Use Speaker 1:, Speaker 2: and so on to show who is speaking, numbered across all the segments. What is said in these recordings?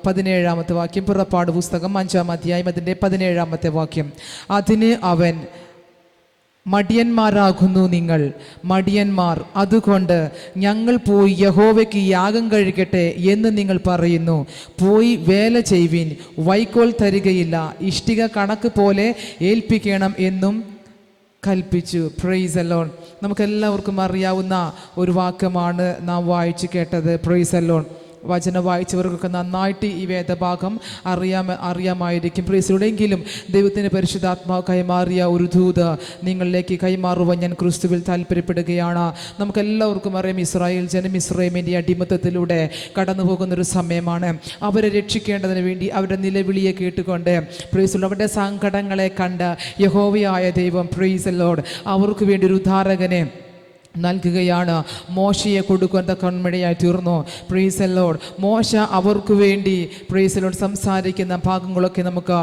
Speaker 1: 17-ാമത്തെ വാക്യം. പുറപ്പാട് പുസ്തകം 5-ാം അധ്യായം അതിൻ്റെ 17-ാമത്തെ വാക്യം. അതിന് അവൻ, മടിയന്മാരാകുന്നു നിങ്ങൾ, മടിയന്മാർ, അതുകൊണ്ട് ഞങ്ങൾ പോയി യഹോവയ്ക്ക് യാഗം കഴിക്കട്ടെ എന്ന് നിങ്ങൾ പറയുന്നു. പോയി വേല ചെയ്യുവിൻ, വൈക്കോൽ തരികയില്ല, ഇഷ്ടിക കണക്ക് പോലെ ഏൽപ്പിക്കണം എന്നും കൽപ്പിച്ചു. Price the Lord. നമുക്കെല്ലാവർക്കും അറിയാവുന്ന ഒരു വാക്യമാണ് നാം വായിച്ചു കേട്ടത്. Price the Lord. വചനം വായിച്ചവർക്കൊക്കെ നന്നായിട്ട് ഈ വേദഭാഗം അറിയാമായിരിക്കും. പ്രീസിലൂടെങ്കിലും ദൈവത്തിൻ്റെ പരിശുദ്ധാത്മാവ് കൈമാറിയ ഒരു ദൂത് നിങ്ങളിലേക്ക് കൈമാറുവാൻ ഞാൻ ക്രിസ്തുവിൽ താല്പര്യപ്പെടുകയാണ്. നമുക്കെല്ലാവർക്കും അറിയാം, ഇസ്രായേൽ ജനം മിസ്രയീമിൻ്റെ അടിമത്തത്തിലൂടെ കടന്നു പോകുന്നൊരു സമയമാണ്. അവരെ രക്ഷിക്കേണ്ടതിന് വേണ്ടി അവരുടെ നിലവിളിയെ കേട്ടുകൊണ്ട് പ്രീസിൽ അവരുടെ സങ്കടങ്ങളെ കണ്ട് യഹോവയായ ദൈവം പ്രൈസ് ദി ലോർഡ് അവർക്ക് വേണ്ടി ഒരു ഉദ്ധാരകനെ നൽകുകയാണ്. മോശയെ കൊടുക്കുന്ന കൺമഴയായി തീർന്നു. Praise the Lord. മോശ അവർക്ക് വേണ്ടി പ്രൈസ് ദി ലോർഡ് സംസാരിക്കുന്ന ഭാഗങ്ങളൊക്കെ നമുക്ക്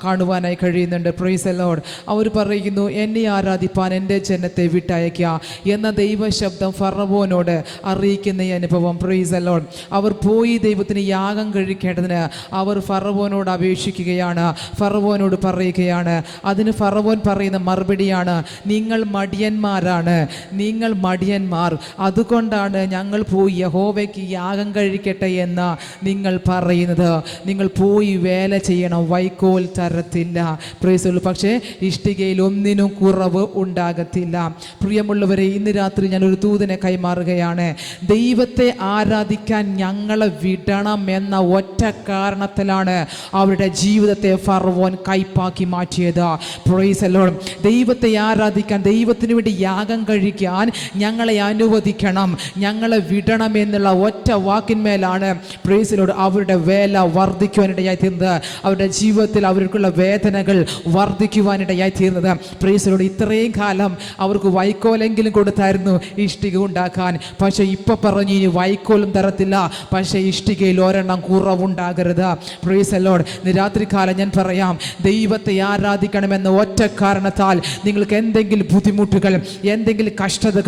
Speaker 1: കാണുവാനായി കഴിയുന്നുണ്ട്. Price the Lord. അവർ പറയുന്നു, എന്നെ ആരാധിപ്പാൻ എൻ്റെ ജനത്തെ വിട്ടയക്കുക എന്ന ദൈവശബ്ദം ഫറവോനോട് അറിയിക്കുന്ന ഈ അനുഭവം. Price the Lord. അവർ പോയി ദൈവത്തിന് യാഗം കഴിക്കേണ്ടതിന് അവർ ഫറവോനോട് അപേക്ഷിക്കുകയാണ്, ഫറവോനോട് പറയുകയാണ്. അതിന് ഫറവോൻ പറയുന്ന മറുപടിയാണ്, നിങ്ങൾ മടിയന്മാരാണ്, നിങ്ങൾ മടിയന്മാർ, അതുകൊണ്ടാണ് ഞങ്ങൾ പോയി യഹോവയ്ക്ക് യാഗം കഴിക്കട്ടെ എന്ന് നിങ്ങൾ പറയുന്നത്. നിങ്ങൾ പോയി വേല ചെയ്യണം, വൈക്കോൽ തരത്തില്ല. പ്രൈസ്. പക്ഷേ ഇഷ്ടികയിൽ ഒന്നിനും കുറവ് ഉണ്ടാകത്തില്ല. പ്രിയമുള്ളവരെ, ഇന്ന് രാത്രി ഞാനൊരു ദൂതനെ കൈമാറുകയാണ്. ദൈവത്തെ ആരാധിക്കാൻ ഞങ്ങളെ വിടണം എന്ന ഒറ്റ കാരണത്തിലാണ് അവരുടെ ജീവിതത്തെ ഫറവോൻ കൈപ്പാക്കി മാറ്റിയത്. Price the Lord. ദൈവത്തെ ആരാധിക്കാൻ, ദൈവത്തിന് വേണ്ടി യാഗം കഴിക്കാൻ ഞങ്ങളെ അനുവദിക്കണം, ഞങ്ങളെ വിടണം എന്നുള്ള ഒറ്റ വാക്കിന്മേലാണ് പ്രൈസ് ദി ലോർഡ് അവരുടെ വേല വർദ്ധിക്കുവാനിടയായി തീർന്നത്. അവരുടെ ജീവിതത്തിൽ അവർക്കുള്ള വേദനകൾ വർദ്ധിക്കുവാനിടയായി തീർന്നത്. Price the Lord. ഇത്രയും കാലം അവർക്ക് വൈക്കോലെങ്കിലും കൊടുത്തായിരുന്നു ഇഷ്ടിക ഉണ്ടാക്കാൻ. പക്ഷേ ഇപ്പൊ പറഞ്ഞു, ഇനി വൈക്കോലും തരത്തില്ല, പക്ഷേ ഇഷ്ടികയിൽ ഒരെണ്ണം കുറവുണ്ടാകരുത്. Praise the lord. രാത്രികാലം ഞാൻ പറയാം, ദൈവത്തെ ആരാധിക്കണമെന്ന ഒറ്റ കാരണത്താൽ നിങ്ങൾക്ക് എന്തെങ്കിലും ബുദ്ധിമുട്ടുകൾ, എന്തെങ്കിലും കഷ്ടതകൾ,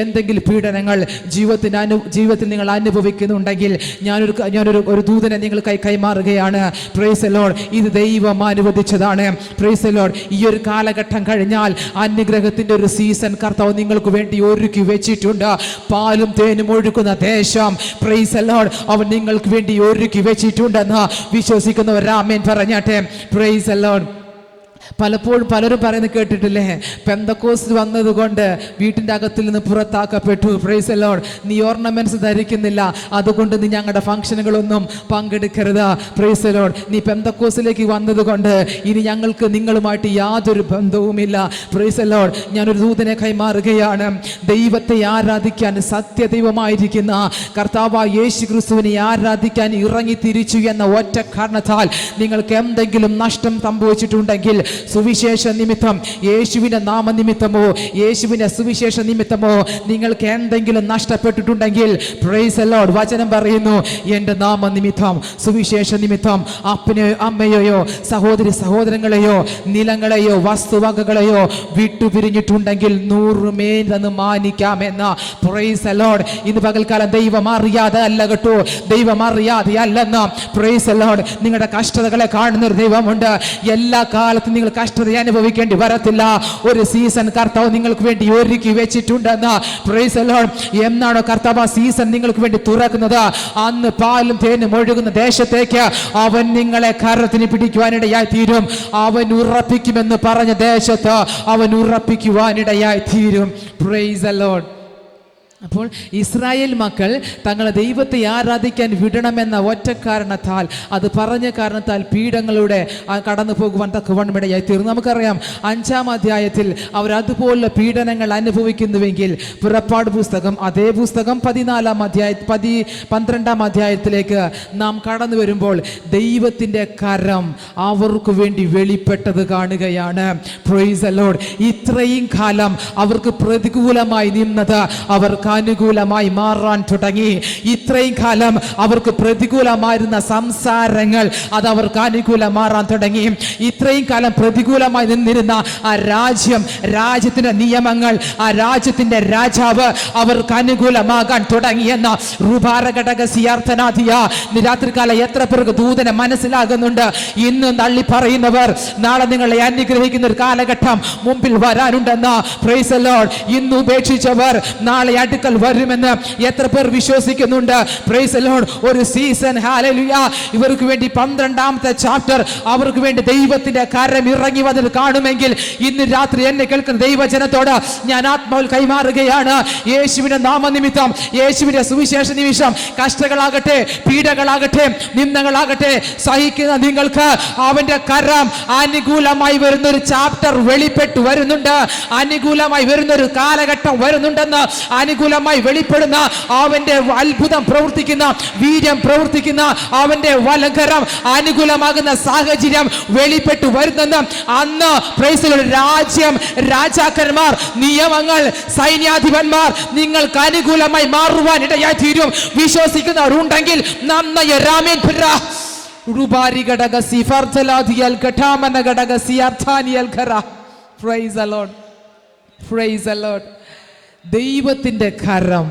Speaker 1: എന്തെങ്കിലും പീഡനങ്ങൾ ജീവിതത്തിൽ നിങ്ങൾ അനുഭവിക്കുന്നുണ്ടെങ്കിൽ ഞാനൊരു ദൂതനെ നിങ്ങൾ കൈമാറുകയാണ്. Praise the Lord. ഇത് ദൈവം അനുവദിച്ചതാണ്. Price the Lord. ഈ ഒരു കാലഘട്ടം കഴിഞ്ഞാൽ അനുഗ്രഹത്തിന്റെ ഒരു സീസൺ കർത്താവ് നിങ്ങൾക്ക് വേണ്ടി ഒരുക്കി വെച്ചിട്ടുണ്ട്. പാലും തേനും ഒഴുകുന്ന ദേശം പ്രൈസ് ദി ലോർഡ് അവൻ നിങ്ങൾക്ക് വേണ്ടി ഒരുക്കി വെച്ചിട്ടുണ്ടെന്ന് വിശ്വസിക്കുന്നവർ ആമേൻ പറഞ്ഞാട്ടെ. Praise the lord. പലപ്പോഴും പലരും പറയുന്നത് കേട്ടിട്ടില്ലേ, പെന്തക്കോസ്റ്റ് വന്നതുകൊണ്ട് വീട്ടിൻ്റെ അകത്തിൽ നിന്ന് പുറത്താക്കപ്പെട്ടു. Praise the lord. നീ ഓർണമെന്റ്സ് ധരിക്കുന്നില്ല, അതുകൊണ്ട് നീ ഞങ്ങളുടെ ഫംഗ്ഷനുകളൊന്നും പങ്കെടുക്കരുത്. Praise the lord. നീ പെന്തക്കോസ്റ്റിലേക്ക് വന്നതുകൊണ്ട് ഇനി ഞങ്ങൾക്ക് നിങ്ങളുമായിട്ട് യാതൊരു ബന്ധവുമില്ല. Praise the lord. ഞാനൊരു ദൂതനെ കൈമാറുകയാണ്. ദൈവത്തെ ആരാധിക്കാൻ, സത്യദൈവമായിരിക്കുന്ന കർത്താവായ യേശു ക്രിസ്തുവിനെ ആരാധിക്കാൻ ഇറങ്ങി തിരിച്ചു എന്ന ഒറ്റ കാരണത്താൽ നിങ്ങൾക്ക് എന്തെങ്കിലും നഷ്ടം സംഭവിച്ചിട്ടുണ്ടെങ്കിൽ, സുവിശേഷ നിമിത്തം, യേശുവിന്റെ നാമനിമിത്തമോ യേശുവിന്റെ സുവിശേഷ നിമിത്തമോ നിങ്ങൾക്ക് എന്തെങ്കിലും നഷ്ടപ്പെട്ടിട്ടുണ്ടെങ്കിൽ, പ്രൈസ് ദി ലോർഡ്, വചനം പറയുന്നു, എൻ്റെ നാമനിമിത്തം, സുവിശേഷ നിമിത്തം അപ്പനെയോ അമ്മയെയോ സഹോദരി സഹോദരങ്ങളെയോ നിലങ്ങളെയോ വസ്തുവകകളെയോ വിട്ടുപിരിഞ്ഞിട്ടുണ്ടെങ്കിൽ 100 മേലെന്ന് മാനിക്കാമെന്ന്. Praise the lord. ഇന്ന് പകൽക്കാലം ദൈവം അറിയാതെ അല്ല കേട്ടോ, ദൈവം അറിയാതെ അല്ലെന്ന്. Praise the lord. നിങ്ങളുടെ കഷ്ടതകളെ കാണുന്നൊരു ദൈവമുണ്ട്. എല്ലാ കാലത്തും നിങ്ങൾ കഷ്ടത അനുഭവിക്കേണ്ടി വരത്തില്ല. ഒരു സീസൺ കർത്താവ് നിങ്ങൾക്ക് വേണ്ടി ഒരുക്കി വെച്ചിട്ടുണ്ടെന്ന്. Price the Lord. എന്നാണോ കർത്താവ് ആ സീസൺ നിങ്ങൾക്ക് വേണ്ടി തുറക്കുന്നത്, അന്ന് പാലും തേനും ഒഴുകുന്ന ദേശത്തേക്ക് അവൻ നിങ്ങളെ കരത്തിന് പിടിക്കുവാനിടയായി തീരും. അവൻ ഉറപ്പിക്കുമെന്ന് പറഞ്ഞ ദേശത്ത് അവൻ ഉറപ്പിക്കുവാനിടയായി തീരും. Price the Lord. അപ്പോൾ ഇസ്രായേൽ മക്കൾ തങ്ങളെ ദൈവത്തെ ആരാധിക്കാൻ വിടണമെന്ന ഒറ്റ കാരണത്താൽ, അത് പറഞ്ഞ കാരണത്താൽ പീഡങ്ങളുടെ കടന്നു പോകുവാൻ തക്കവണ്ണമിടയായി തീർന്നു. നമുക്കറിയാം 5-ാം അധ്യായത്തിൽ അവർ അതുപോലുള്ള പീഡനങ്ങൾ അനുഭവിക്കുന്നുവെങ്കിൽ പുറപ്പാട് പുസ്തകം, അതേ പുസ്തകം 12-ാം അധ്യായത്തിലേക്ക് നാം കടന്നു വരുമ്പോൾ ദൈവത്തിൻ്റെ കരം അവർക്ക് വേണ്ടി വെളിപ്പെട്ടത് കാണുകയാണ്. Price the Lord. ഇത്രയും കാലം അവർക്ക് പ്രതികൂലമായി നിന്നത് അവർ അവർക്ക് അനുകൂലമായി മാറാൻ തുടങ്ങി. ഇത്രയും കാലം അവർക്ക് പ്രതികൂലമായിരുന്ന സംസാരങ്ങൾ അത് അവർക്ക് അനുകൂലം മാറാൻ തുടങ്ങി. ഇത്രയും കാലം പ്രതികൂലമായി നിന്നിരുന്ന ആ രാജ്യത്തിന്റെ നിയമങ്ങൾ, ആ രാജ്യത്തിന്റെ രാജാവ് അവർക്ക് അനുകൂലമാകാൻ തുടങ്ങിയെന്ന രാത്രികാലം എത്ര പേർക്ക് ദൂതനെ മനസ്സിലാകുന്നുണ്ട്? ഇന്ന് തള്ളി പറയുന്നവർ നാളെ നിങ്ങളെ അനുഗ്രഹിക്കുന്ന ഒരു കാലഘട്ടം മുമ്പിൽ വരാനുണ്ടെന്ന്. Price the lord. ഇന്ന് ഉപേക്ഷിച്ചവർ നാളെ അടുക്കൽ വരുമെന്ന് എത്ര പേർ വിശ്വസിക്കുന്നുണ്ട്? Price the Lord. ഒരു സീസൺ, ഹല്ലേലൂയ, ഇവർക്ക് വേണ്ടി 12ാമത്തെ ചാപ്റ്റർ അവർക്ക് വേണ്ടി ദൈവത്തിന്റെ കരം ഇറങ്ങി വന്നത് കാണുമെങ്കിൽ ഇന്ന് രാത്രി എന്നെ കേൾക്കുന്ന ദൈവജനത്തോട് ഞാൻ ആത്മാവിൽ കൈമാറുകയാണ്. യേശുവിന്റെ നാമനിമിത്തം, യേശുവിന്റെ സുവിശേഷ നിമിഷം കഷ്ടങ്ങളാകട്ടെ, പീഡകളാകട്ടെ, നിന്ദകളാകട്ടെ സഹിക്കുന്ന നിങ്ങൾക്ക് അവന്റെ കരം അനുകൂലമായി വരുന്ന ഒരു ചാപ്റ്റർ വെളിപ്പെട്ടു വരുന്നുണ്ട്. അനുകൂലമായി വരുന്ന ഒരു കാലഘട്ടം വരുന്നുണ്ടെന്ന്, അനുകൂലമായി വെളിപ്പെടുന്ന അവന്റെ അത്ഭുതം പ്രവർത്തിക്കുന്ന, വീര്യം പ്രവർത്തിക്കുന്ന അവന്റെ വലങ്കരം അനുകൂലമാകുന്ന സാഹചര്യം വെളിപ്പെട്ടു വരുന്നെന്ന്. അന്ന് പ്രൈസ് ദി ലോർഡ്, രാജ്യം, രാജാക്കന്മാർ, നിയമങ്ങൾ, സൈന്യാധിപന്മാർ നിങ്ങൾക്ക് അനുകൂലമായി മാറുവാൻ ഇടയായി തീരും. വിശ്വസിക്കുന്നവരുണ്ടെങ്കിൽ നന്നായി രാമേൻ റുബാരി ഘടക സിഫർത്തലാദിയൽ ഘടാമന ഘടക സിയാർത്ഥാനിയൽ ഘറ. Praise the lord, praise the lord. ദൈവത്തിന്റെ കരം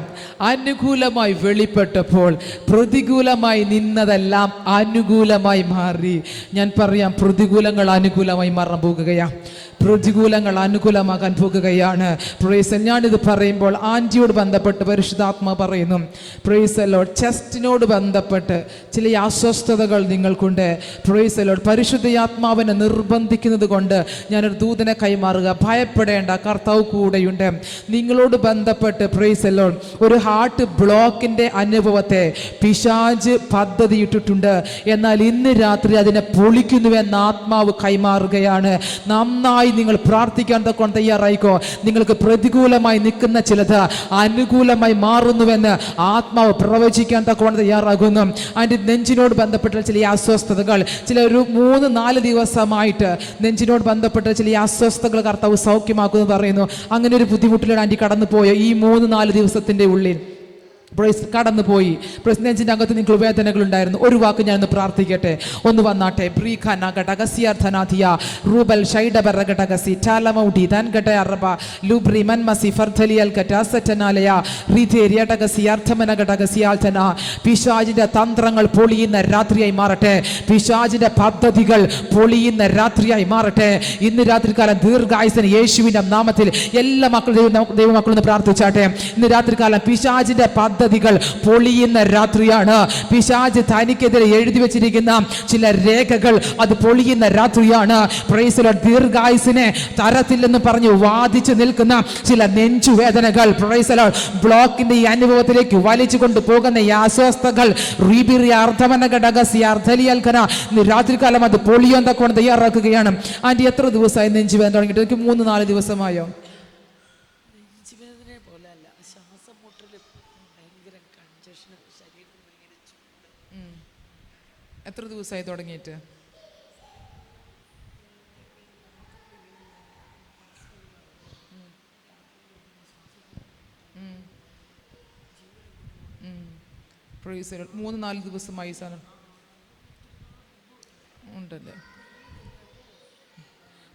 Speaker 1: അനുകൂലമായി വെളിപ്പെട്ടപ്പോൾ പ്രതികൂലമായി നിന്നതെല്ലാം അനുകൂലമായി മാറി. ഞാൻ പറയാം, പ്രതികൂലങ്ങൾ അനുകൂലമായി മാറാൻ പോകുകയാണ്. പ്രതികൂലങ്ങൾ അനുകൂലമാകാൻ പോകുകയാണ്. പ്രൈസ്. ഞാനിത് പറയുമ്പോൾ ആൻറ്റിയോട് ബന്ധപ്പെട്ട് പരിശുദ്ധാത്മാ പറയുന്നു, പ്രൈസ് ദി ലോർഡ്, ചെസ്റ്റിനോട് ബന്ധപ്പെട്ട് ചില അസ്വസ്ഥതകൾ നിങ്ങൾക്കുണ്ട്. Price the Lord. പരിശുദ്ധാത്മാവിനെ നിർബന്ധിക്കുന്നത് കൊണ്ട് ഞാനൊരു ദൂതനെ കൈമാറുക. ഭയപ്പെടേണ്ട, കർത്താവ് കൂടെയുണ്ട്. നിങ്ങളോട് ബന്ധപ്പെട്ട് പ്രൈസ് ദി ലോർഡ് ഒരു ഹാർട്ട് ബ്ലോക്കിന്റെ അനുഭവത്തെ പിശാച് പദ്ധതിയിട്ടിട്ടുണ്ട്. എന്നാൽ ഇന്ന് രാത്രി അതിനെ പൊളിക്കുന്നുവെന്ന് ആത്മാവ് കൈമാറുകയാണ്. നന്നായി നിങ്ങൾ പ്രാർത്ഥിക്കാൻ തൊക്കെ തയ്യാറായിക്കോ. നിങ്ങൾക്ക് പ്രതികൂലമായി നിൽക്കുന്ന ചിലത് അനുകൂലമായി മാറുന്നുവെന്ന് ആത്മാവ് പ്രവചിക്കാൻ തൊക്കെ തയ്യാറാകുന്നു. അതിൻ്റെ നെഞ്ചിനോട് ബന്ധപ്പെട്ട ചില അസ്വസ്ഥതകൾ, ചില ഒരു 3-4 ദിവസമായിട്ട് നെഞ്ചിനോട് ബന്ധപ്പെട്ട ചില അസ്വസ്ഥതകൾ കർത്താവ് സൗഖ്യമാക്കുമെന്ന് പറയുന്നു. അങ്ങനെ ഒരു ബുദ്ധിമുട്ടിലാണ് ആൻറ്റി കടന്നു പോയ ഈ 3-4 ദിവസത്തിന്റെ ഉള്ളിൽ കടന്നുപോയി. നെഞ്ചിൻ്റെ അകത്ത് നിങ്ങൾക്ക് വേദനകൾ ഉണ്ടായിരുന്നു. ഒരു വാക്ക് ഞാനൊന്ന് പ്രാർത്ഥിക്കട്ടെ, ഒന്ന് വന്നാട്ടെ. പിശാചിന്റെ തന്ത്രങ്ങൾ പൊളിയുന്ന രാത്രിയായി മാറട്ടെ. പിശാചിന്റെ പദ്ധതികൾ പൊളിയുന്ന രാത്രിയായി മാറട്ടെ. ഇന്ന് രാത്രികാലം ദീർഘായുസിന് യേശുവിന്റെ നാമത്തിൽ എല്ലാ മക്കളും ദൈവമക്കളൊന്ന് പ്രാർത്ഥിച്ചാട്ടെ. ഇന്ന് രാത്രികാലം പിശാചിന്റെ പദ്ധതികൾ പൊളിയുന്ന രാത്രിയാണ്. പിശാച് തനിക്കെതിരെ എഴുതി വെച്ചിരിക്കുന്ന ചില രേഖകൾ അത് പൊളിയുന്ന രാത്രിയാണ്. Praise the lord. ദീർഘായുസിനെ തരത്തില്ലെന്ന് പറഞ്ഞ് വാദിച്ചു നിൽക്കുന്ന ചില നെഞ്ചുവേദനകൾ, പ്രൈസ് ദി ലോർഡ്, ബ്ലോക്കിന്റെ ഈ അനുഭവത്തിലേക്ക് വലിച്ചു കൊണ്ടുപോകുന്ന ഈ അസ്വസ്ഥതകൾ രാത്രികാലം അത് പൊളിയാൻ തക്കവണ്ണം തയ്യാറാക്കുകയാണ്. ആൻറ്റി എത്ര ദിവസമായി നെഞ്ചുവേദന തുടങ്ങിയിട്ട്? എനിക്ക് 3-4 ദിവസമായോ? എത്ര ദിവസമായി തുടങ്ങിയിട്ട്? Price the Lord. 3-4 ദിവസമായി സാധനം ഉണ്ടല്ലേ?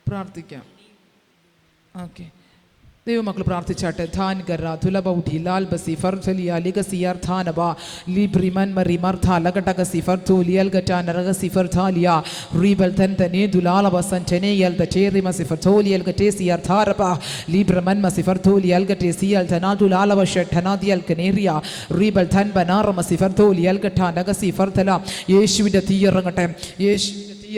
Speaker 1: പ്രാർത്ഥിക്കാം. ഓക്കെ, ദൈവമക്കൾ പ്രാർത്ഥിച്ചാട്ടെ. ധാൻ ഗറ തുലബൗട്ടി ലാൽ ബസി ഫർജലിയ ലിഗസിയർ ധാനബ ലിബ്രിമൻ മരി മർഥ ലഗടഗസി ഫർതുലിയൽ ഗറ്റാൻ രഗസി ഫർതാലിയ റീബൽ തൻതനെ ദുലാല ബസൻ ചെനയൽ ദ ചേറിമ സിഫർതോലിയൽ ഗറ്റേസിയർ ധാരബ ലിബ്രമൻ മസി ഫർതുലിയൽ ഗറ്റേസിയൽ തനാദുലാല വശ ധനാദിയൽ കനേറിയ റീബൽ തൻ ബനാറമ സിഫർതോലിയൽ ഗറ്റാൻ രഗസി ഫർതല. യേശുവിന്റെ തീ ഇറങ്ങട്ടെ,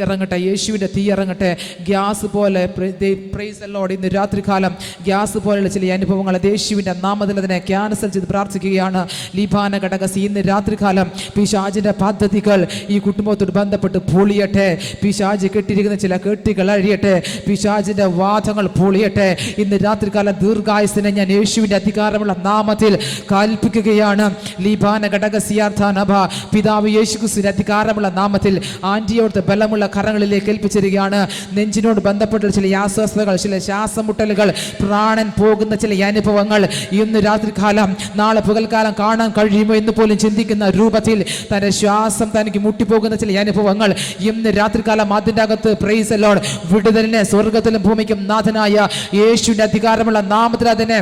Speaker 1: ഇറങ്ങട്ടെ, യേശുവിൻ്റെ തീ ഇറങ്ങട്ടെ. ഗ്യാസ് പോലെ പ്രൈസ് ദി ലോർഡ്. ഇന്ന് രാത്രികാലം ഗ്യാസ് പോലെയുള്ള ചില അനുഭവങ്ങൾ യേശുവിൻ്റെ നാമത്തിൽ അതിനെ ക്യാൻസൽ ചെയ്ത് പ്രാർത്ഥിക്കുകയാണ്. ലീബാന ഘടകസി, ഇന്ന് രാത്രികാലം പിശാചിൻ്റെ പദ്ധതികൾ ഈ കുടുംബത്തോട് ബന്ധപ്പെട്ട് പൊളിയട്ടെ. പിശാച് കെട്ടിയിരിക്കുന്ന ചില കെട്ടികൾ അഴിയട്ടെ. പിശാചിൻ്റെ വാദങ്ങൾ പൊളിയട്ടെ. ഇന്ന് രാത്രികാലം ദീർഘായുസിനെ ഞാൻ യേശുവിൻ്റെ അധികാരമുള്ള നാമത്തിൽ കൽപ്പിക്കുകയാണ്. ലീബാന ഘടകസിയാർത്ഥ നഭ, പിതാവ് യേശു ക്രിസ്തുവിന്റെ അധികാരമുള്ള നാമത്തിൽ ആന്റിയോട് ബലമുള്ള ഞങ്ങളുടെ കരങ്ങളിലേക്ക് ഏൽപ്പിച്ചിരിക്കുകയാണ്. നെഞ്ചിനോട് ബന്ധപ്പെട്ട ചില അസ്വസ്ഥതകൾ, ചില ശ്വാസമുട്ടലുകൾ, പ്രാണൻ പോകുന്ന ചില അനുഭവങ്ങൾ ഇന്ന് രാത്രികാലം, നാളെ പകൽക്കാലം കാണാൻ കഴിയുമോ എന്ന് പോലും ചിന്തിക്കുന്ന രൂപത്തിൽ തന്റെ ശ്വാസം തനിക്ക് മുട്ടിപ്പോകുന്ന ചില അനുഭവങ്ങൾ ഇന്ന് രാത്രികാലം അതിൻ്റെ അകത്ത് പ്രൈസ് ദി ലോർഡ് വിടുതലിനെ സ്വർഗത്തിലും ഭൂമിക്കും നാഥനായ യേശുവിന്റെ അധികാരമുള്ള നാമത്തിൽ അതിനെ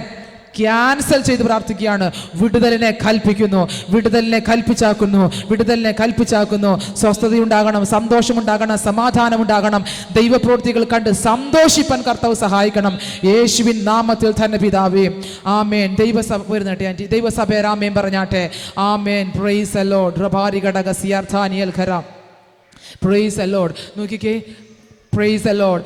Speaker 1: ക്യാൻസൽ ചെയ്ത് പ്രാർത്ഥിക്കുകയാണ്. വിടുതലിനെ കൽപ്പിക്കുന്നു, വിടുതലിനെ കൽപ്പിച്ചാക്കുന്നു, വിടുതലിനെ കൽപ്പിച്ചാക്കുന്നു. സ്വസ്ഥതയുണ്ടാകണം, സന്തോഷമുണ്ടാകണം, സമാധാനമുണ്ടാകണം. ദൈവപ്രവൃത്തികൾ കണ്ട് സന്തോഷിപ്പാൻ കർത്താവ് സഹായിക്കണം. യേശുവിൻ നാമത്തിൽ തന്നെ പിതാവേ, ആമേൻ. ദൈവസഭ വരുന്നട്ടെ ആൻറ്റി, ദൈവസഭ ആമേൻ പറഞ്ഞാട്ടെ. ആമേൻ. Praise the lord. റബാരി ഘടക സിയാർത്ഥാനിയൽ ഖര. Praise the lord. നോക്കിക്കേ, പ്രൈസ് ദി ലോർഡ്.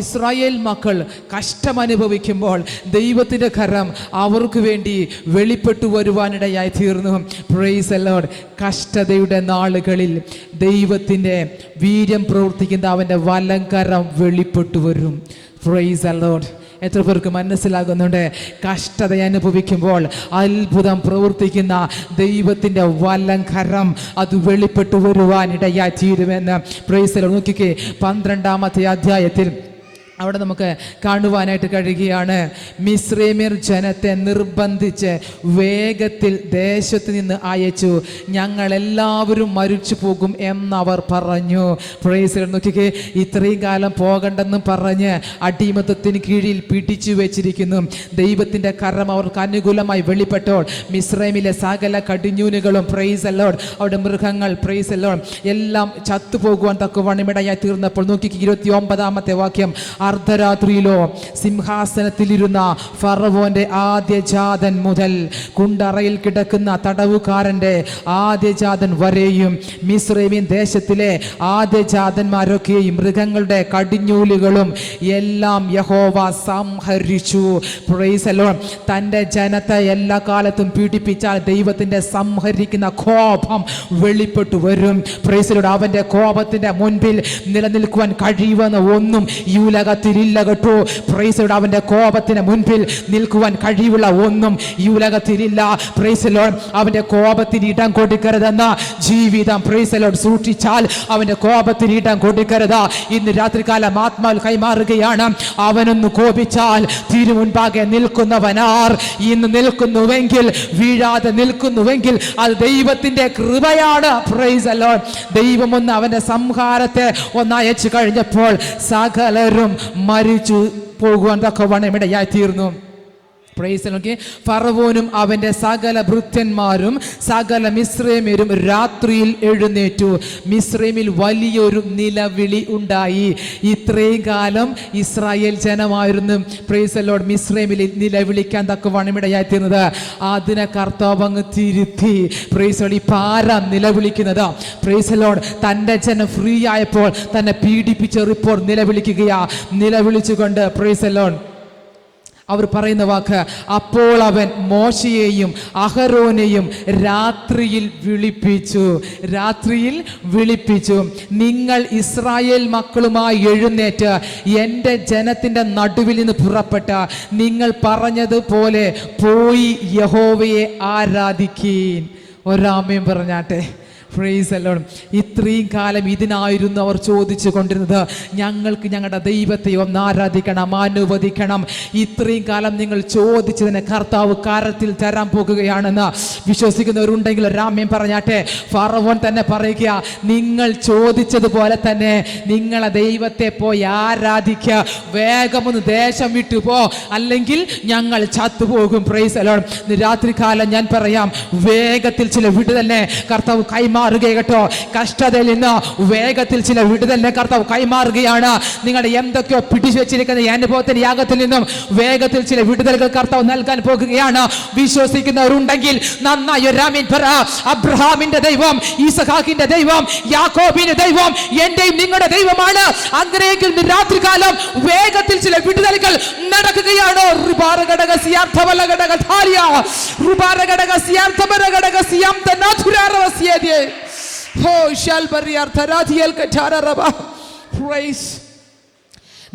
Speaker 1: ഇസ്രായേൽ മക്കൾ കഷ്ടം അനുഭവിക്കുമ്പോൾ ദൈവത്തിൻ്റെ കരം അവർക്ക് വേണ്ടി വെളിപ്പെട്ടു വരുവാനിടയായി തീർന്നു. Praise the lord. കഷ്ടതയുടെ നാളുകളിൽ ദൈവത്തിൻ്റെ വീര്യം പ്രവർത്തിക്കുന്ന അവൻ്റെ വലങ്കരം വെളിപ്പെട്ടു വരും. Praise the lord. എത്ര പേർക്ക് മനസ്സിലാകുന്നുണ്ട്? കഷ്ടത അനുഭവിക്കുമ്പോൾ അത്ഭുതം പ്രവർത്തിക്കുന്ന ദൈവത്തിൻ്റെ വലങ്കരം അത് വെളിപ്പെട്ടു വരുവാനിടയായി തീരുമെന്ന്. Praise the lord. നോക്കിക്കേ, 12-ാമത്തെ അധ്യായത്തിൽ അവിടെ നമുക്ക് കാണുവാനായിട്ട് കഴിയുകയാണ്. മിസ്രൈമ്യർ ജനത്തെ നിർബന്ധിച്ച് വേഗത്തിൽ ദേശത്ത് നിന്ന് അയച്ചു, ഞങ്ങളെല്ലാവരും മരിച്ചു പോകും എന്നവർ പറഞ്ഞു. Price the lord. നോക്കിക്കേ, ഇത്രയും കാലം പോകണ്ടെന്നും പറഞ്ഞ് അടിമത്തത്തിന് കീഴിൽ പിടിച്ചു വെച്ചിരിക്കുന്നു. ദൈവത്തിൻ്റെ കരം അവർക്ക് അനുകൂലമായി വെളിപ്പെട്ടോൾ മിസ്രൈമിലെ സകല കടിഞ്ഞൂനുകളും പ്രൈസ് ദി ലോർഡ്, അവിടെ മൃഗങ്ങൾ പ്രൈസ് ദി ലോർഡ് എല്ലാം ചത്തുപോകുവാൻ തക്കവണ്ണമിടയായി തീർന്നപ്പോൾ നോക്കിക്കേ, 29-ാമത്തെ വാക്യം. അർദ്ധരാത്രിയിലോ സിംഹാസനത്തിലിരുന്ന ഫറവോന്റെ ആദ്യജാതൻ മുതൽ കുണ്ടറയിൽ കിടക്കുന്ന തടവുകാരൻ്റെ ആദ്യജാതൻ വരെയും മിസ്രൈമിൻ ദേശത്തിലെ ആദ്യജാതന്മാരൊക്കെയും മൃഗങ്ങളുടെ കടിഞ്ഞൂലുകളും എല്ലാം യഹോവ സംഹരിച്ചു. Price the Lord. തൻ്റെ ജനത്തെ എല്ലാ കാലത്തും പീഡിപ്പിച്ചാൽ ദൈവത്തിൻ്റെ സംഹരിക്കുന്ന കോപം വെളിപ്പെട്ടു വരും. Praise the Lord. അവൻ്റെ കോപത്തിൻ്റെ മുൻപിൽ നിലനിൽക്കുവാൻ കഴിയുമെന്ന് ഒന്നും ഈ ഉലകത്തിലില്ല കേട്ടോ. Price the Lord. അവൻ്റെ കോപത്തിന് മുൻപിൽ നിൽക്കുവാൻ കഴിവുള്ള ഒന്നും ഈ ഉലകത്തിലില്ല. Price the Lord. അവൻ്റെ കോപത്തിന് ഇടം കൊടുക്കരുതെന്ന ജീവിതം പ്രൈസ് ദി ലോർഡ് സൂക്ഷിച്ചാൽ അവൻ്റെ കോപത്തിന് ഇടം കൊടുക്കരുത്. ഇന്ന് രാത്രികാലം ആത്മാവിൽ കൈമാറുകയാണ്. അവനൊന്ന് കോപിച്ചാൽ തിരുമുൻപാകെ നിൽക്കുന്നവനാർ. ഇന്ന് നിൽക്കുന്നുവെങ്കിൽ, വീഴാതെ നിൽക്കുന്നുവെങ്കിൽ അത് ദൈവത്തിൻ്റെ കൃപയാണ്. Price the Lord. ദൈവം ഒന്ന് അവൻ്റെ സംഹാരത്തെ ഒന്നയച്ചു കഴിഞ്ഞപ്പോൾ സകലരും മരിച്ചു പോകുവാൻ തക്കവണ്ണം ഇടയായി തീർന്നു. Praise the Lord. ഫറവോനും അവൻ്റെ സകല ഭൃത്യന്മാരും സകല മിസ്രൈമ്യരും രാത്രിയിൽ എഴുന്നേറ്റു. മിസ്രൈമിൽ വലിയൊരു നിലവിളി ഉണ്ടായി. ഇത്രയും കാലം ഇസ്രായേൽ ജനമായിരുന്നു പ്രൈസ് ദി ലോർഡ് മിസ്രൈമിൽ നിലവിളിക്കാൻ തക്കവണ്ണം ഇടയായി തീർന്നത്. അതിനെ കർത്താവ് അങ്ങ് തിരുത്തി. Price the Lord. ഇപ്പം ആരാ നിലവിളിക്കുന്നത്? Price the Lord. തൻ്റെ ജനം ഫ്രീ ആയപ്പോൾ തന്നെ പീഡിപ്പിച്ചെറിപ്പോൾ നിലവിളിക്കുകയാ. നിലവിളിച്ചുകൊണ്ട് പ്രൈസ് ദി ലോർഡ് അവർ പറയുന്ന വാക്ക്, അപ്പോൾ അവൻ മോശയെയും അഹരോനെയും രാത്രിയിൽ വിളിപ്പിച്ചു. രാത്രിയിൽ വിളിപ്പിച്ചു. നിങ്ങൾ ഇസ്രായേൽ മക്കളുമായി എഴുന്നേറ്റ് എൻ്റെ ജനത്തിൻ്റെ നടുവിൽ നിന്ന് പുറപ്പെട്ട നിങ്ങൾ പറഞ്ഞതുപോലെ പോയി യഹോവയെ ആരാധിക്കീൻ. ഒരാമയും പറഞ്ഞാട്ടെ. Praise the Lord. ഇത്രയും കാലം ഇതിനായിരുന്നു അവർ ചോദിച്ചു കൊണ്ടിരുന്നത്. ഞങ്ങൾക്ക് ഞങ്ങളുടെ ദൈവത്തെ ഒന്ന് ആരാധിക്കണം, അനുവദിക്കണം. ഇത്രയും കാലം നിങ്ങൾ ചോദിച്ചതിന് കർത്താവ് കരത്തിൽ തരാൻ പോകുകയാണെന്ന് വിശ്വസിക്കുന്നവരുണ്ടെങ്കിൽ രാമ്യം പറഞ്ഞാട്ടെ. ഫറവോൻ തന്നെ പറയുക, നിങ്ങൾ ചോദിച്ചതുപോലെ തന്നെ നിങ്ങളെ ദൈവത്തെ പോയി ആരാധിക്കുക. വേഗമൊന്ന് ദേശം വിട്ടുപോ, അല്ലെങ്കിൽ ഞങ്ങൾ ചത്തുപോകും. Price the lord. രാത്രികാലം ഞാൻ പറയാം, വേഗത്തിൽ ചില വിടുതലിനെ കർത്താവ് കൈമാറുക കേട്ടോ. കഷ്ടതയിൽ നിന്ന് വേഗത്തിൽ ചില വിടുതലിനെ കർത്താവ് കൈമാറുകയാണ്. നിങ്ങളുടെ എന്തൊക്കെയോ പിടിച്ചു വെച്ചിരിക്കുന്ന ഈ അനുഭവത്തിന്റെ യാഗത്തിൽ നിന്നും വേഗത്തിൽ ചില വിടുതലുകൾ കർത്താവ് നൽകാൻ പോകുകയാണ്. വിശ്വസിക്കുന്നവരുണ്ടെങ്കിൽ നന്നായി ഒരാമീൻ പറ. അബ്രഹാമിന്റെ ദൈവം, ഈസഹാക്കിന്റെ ദൈവം, യാക്കോബിന്റെ ദൈവം എന്റെയും നിങ്ങളുടെ ദൈവമാണ്. അങ്ങനെയെങ്കിൽ രാത്രികാലം വേഗത്തിൽ ചില വിടുതലുകൾ നടക്കുകയാണ്.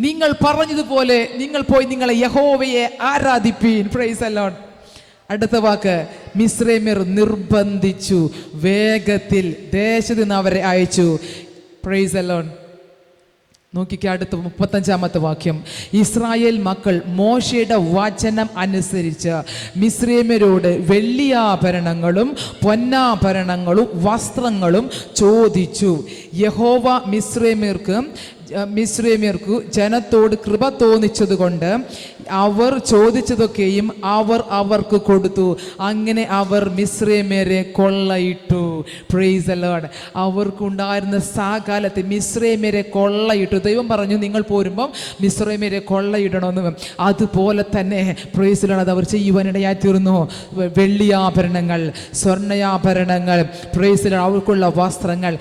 Speaker 1: നിങ്ങൾ പറഞ്ഞതുപോലെ നിങ്ങൾ പോയി നിങ്ങളെ യഹോവയെ ആരാധിപ്പീൻ. Price the Lord. അടുത്ത വാക്ക്, മിസ്രൈമ്യർ നിർബന്ധിച്ചു, വേഗത്തിൽ ദേശത്ത് നിന്ന് അവരെ അയച്ചു. Price the lord. നോക്കിക്കേ, അടുത്ത 35-ാമത്തെ വാക്യം. ഇസ്രായേൽ മക്കൾ മോശയുടെ വചനം അനുസരിച്ച് മിസ്രൈമ്യരോട് വെള്ളിയാഭരണങ്ങളും പൊന്നാഭരണങ്ങളും വസ്ത്രങ്ങളും ചോദിച്ചു. യഹോവ മിസ്രൈമ്യർക്ക് ജനത്തോട് കൃപ തോന്നിച്ചതുകൊണ്ട് അവർ ചോദിച്ചതൊക്കെയും അവർക്ക് കൊടുത്തു. അങ്ങനെ അവർ മിസ്രൈമ്യരെ കൊള്ളയിട്ടു. Praise the lord. അവർക്കുണ്ടായിരുന്ന സകലത്തെ മിസ്രൈമ്യരെ കൊള്ളയിട്ടു. ദൈവം പറഞ്ഞു, നിങ്ങൾ പോരുമ്പം മിസ്രൈമ്യരെ കൊള്ളയിടണമെന്ന്. അതുപോലെ തന്നെ പ്രൈസ് ദി ലോർഡ് അത് അവർ ചെയ്യുവാനിടയായി തീർന്നു. വെള്ളിയാഭരണങ്ങൾ, സ്വർണ്ണയാഭരണങ്ങൾ, പ്രൈസ് ദി ലോർഡ് അവർക്കുള്ള വസ്ത്രങ്ങൾ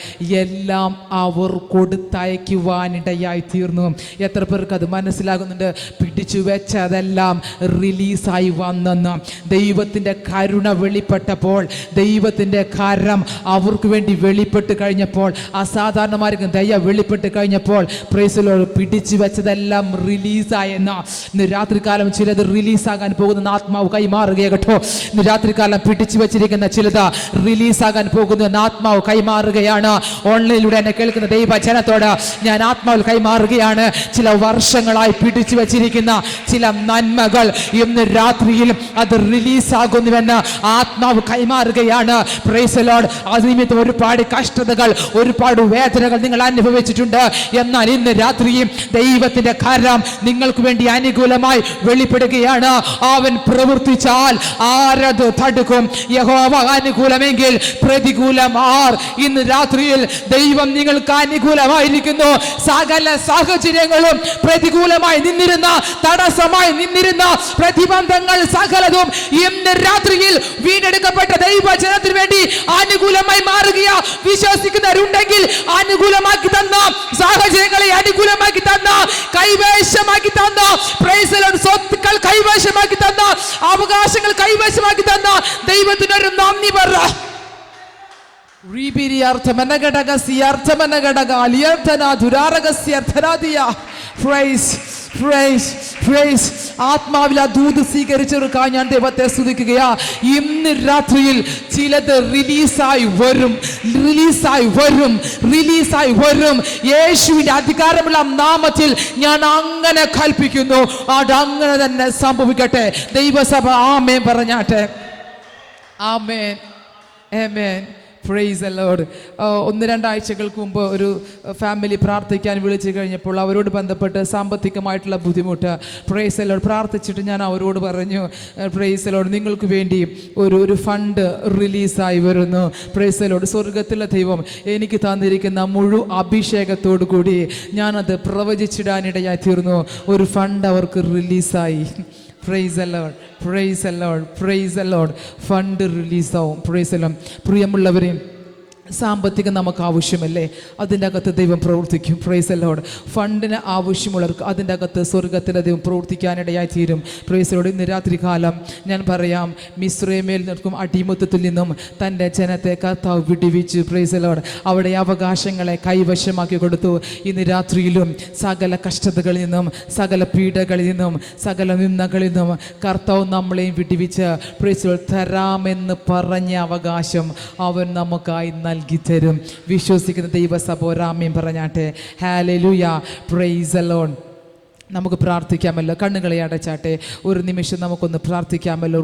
Speaker 1: എല്ലാം അവർ കൊടുത്തയക്കുവാനിടയായി തീർന്നു. എത്ര പേർക്ക് അത് മനസ്സിലാകുന്നുണ്ട്? പിടിച്ചു വെച്ചതെല്ലാം റിലീസായി വന്നെന്ന്. ദൈവത്തിൻ്റെ കരുണ വെളിപ്പെട്ടപ്പോൾ, ദൈവത്തിൻ്റെ കരം അവർക്ക് വേണ്ടി വെളിപ്പെട്ട് കഴിഞ്ഞപ്പോൾ, അസാധാരണമായിരിക്കും ദയ വെളിപ്പെട്ട് കഴിഞ്ഞപ്പോൾ, പ്രൈസ് ദി ലോർഡ് പിടിച്ചു വെച്ചതെല്ലാം റിലീസായെന്ന്. ഇന്ന് രാത്രികാലം ചിലത് റിലീസാകാൻ പോകുന്ന ആത്മാവ് കൈമാറുകയോ കേട്ടോ. ഇന്ന് രാത്രികാലം പിടിച്ചു വെച്ചിരിക്കുന്ന ചിലത് റിലീസാകാൻ പോകുന്ന ആത്മാവ് കൈമാറുകയാണ്. ഓൺലൈനിലൂടെ എന്നെ കേൾക്കുന്ന ദൈവജനത്തോട് ഞാൻ ആത്മാവിൽ കൈമാറുകയാണ്. ചില വർഷങ്ങളായി പിടിച്ചു വെച്ചിരിക്കുന്ന ചില നന്മകൾ ഇന്ന് രാത്രിയിൽ അത് റിലീസാകുന്നുവെന്ന് ആത്മാവ് കൈമാറുകയാണ്. Praise the lord. അതിനിമിത്തം ഒരുപാട് കഷ്ടതകൾ, ഒരുപാട് വേദനകൾ നിങ്ങൾ അനുഭവിച്ചിട്ടുണ്ട്. എന്നാൽ ഇന്ന് രാത്രിയും ദൈവത്തിന്റെ കരം നിങ്ങൾക്ക് വേണ്ടി അനുകൂലമായി വെളിപ്പെടുകയാണ്. അവൻ പ്രവർത്തിച്ചാൽ ആരത് തടുക്കും? യഹോവ അനുകൂലമെങ്കിൽ പ്രതികൂലം ആർ? ഇന്ന് രാത്രിയിൽ ദൈവം നിങ്ങൾക്ക് അനുകൂലമായിരിക്കുന്നു. സകല സാഹചര്യങ്ങളും പ്രതികൂലമായി നിന്നിരുന്ന, തടസ്സമായി നിന്നിരുന്ന പ്രതിബന്ധങ്ങൾ സകലതും ഇന്ന് രാത്രിയിൽ വീണ്ടെടുക്കപ്പെട്ട ദൈവജനത്തിന് വേണ്ടി അനുകൂലമായി മാറുകയാ. വിശ്വസിക്കുന്നവരുണ്ടെങ്കിൽ അനുകൂലമാക്കി തന്ന സാഹചര്യങ്ങളെ അനുകൂലമാക്കി തന്ന, കൈവശമാക്കി തന്ന, പ്രൈസ് ദി ലോർഡ് സ്വത്തുക്കൾ കൈവശമാക്കി തന്ന, അവകാശങ്ങൾ കൈവശമാക്കി തന്ന ദൈവത്തിനൊരു നന്ദി പറ. ആത്മാവിൽ ആ ദൂത് സ്വീകരിച്ചവർക്കായി ഞാൻ ദൈവത്തെ സ്തുതിക്കുകയാ. ഇന്ന് രാത്രിയിൽ ചിലത് റിലീസായി വരും. യേശുവിന്റെ അധികാരമുള്ള നാമത്തിൽ ഞാൻ അങ്ങനെ കൽപ്പിക്കുന്നു. അതങ്ങനെ തന്നെ സംഭവിക്കട്ടെ. ദൈവസഭ ആമേൻ പറഞ്ഞാട്ടെ. ആമേൻ, ആമേൻ. Praise the lord. 1-2 ആഴ്ചകൾക്ക് മുമ്പ് ഒരു ഫാമിലി പ്രാർത്ഥിക്കാൻ വിളിച്ചു കഴിഞ്ഞപ്പോൾ അവരോട് ബന്ധപ്പെട്ട് സാമ്പത്തികമായിട്ടുള്ള ബുദ്ധിമുട്ട്, പ്രൈസ് ദി ലോർഡ് പ്രാർത്ഥിച്ചിട്ട് ഞാൻ അവരോട് പറഞ്ഞു, പ്രൈസ് ദി ലോർഡ് നിങ്ങൾക്ക് വേണ്ടി ഒരു ഫണ്ട് റിലീസായി വരുന്നു. Price the Lord. സ്വർഗത്തിലെ ദൈവം എനിക്ക് തന്നിരിക്കുന്ന മുഴു അഭിഷേകത്തോടു കൂടി ഞാനത് പ്രവചിച്ചിടാനിടയായി തീർന്നു. ഒരു ഫണ്ട് അവർക്ക് റിലീസായി. Praise the lord, praise the lord, praise the lord. Fund റിലീസാവും. Praise the lord. പ്രിയമുള്ളവരെ, സാമ്പത്തികം നമുക്ക് ആവശ്യമല്ലേ? അതിൻ്റെ അകത്ത് ദൈവം പ്രവർത്തിക്കും. Price the Lord. ഫണ്ടിന് ആവശ്യമുള്ളവർക്ക് അതിൻ്റെ അകത്ത് സ്വർഗത്തിലെ ദൈവം പ്രവർത്തിക്കാനിടയായി തീരും. Price the lord. ഇന്ന് രാത്രി കാലം ഞാൻ പറയാം, മിസ്രൈമിൽ നിൽക്കും അടിമത്തത്തിൽ നിന്നും തൻ്റെ ജനത്തെ കർത്താവ് വിടുവിച്ചു. Price the Lord. അവിടെ അവകാശങ്ങളെ കൈവശമാക്കി കൊടുത്തു. ഇന്ന് രാത്രിയിലും സകല കഷ്ടതകളിൽ നിന്നും, സകല പീഡകളിൽ നിന്നും, സകല നിന്ദകളിൽ നിന്നും കർത്താവ് നമ്മളെയും വിടുവിച്ച് പ്രൈസ് ദി ലോർഡ് തരാമെന്ന് പറഞ്ഞ അവകാശം അവൻ നമുക്കായി നൽകി തരും. വിശ്വസിക്കുന്ന ദൈവസഭ ഒരാമേൻ പറഞ്ഞാട്ടെ. ഹല്ലേലൂയ. Price the Lord. നമുക്ക് പ്രാർത്ഥിക്കാമല്ലോ. കണ്ണുകളെ അടച്ചാട്ടെ. ഒരു നിമിഷം നമുക്കൊന്ന് പ്രാർത്ഥിക്കാമല്ലോ.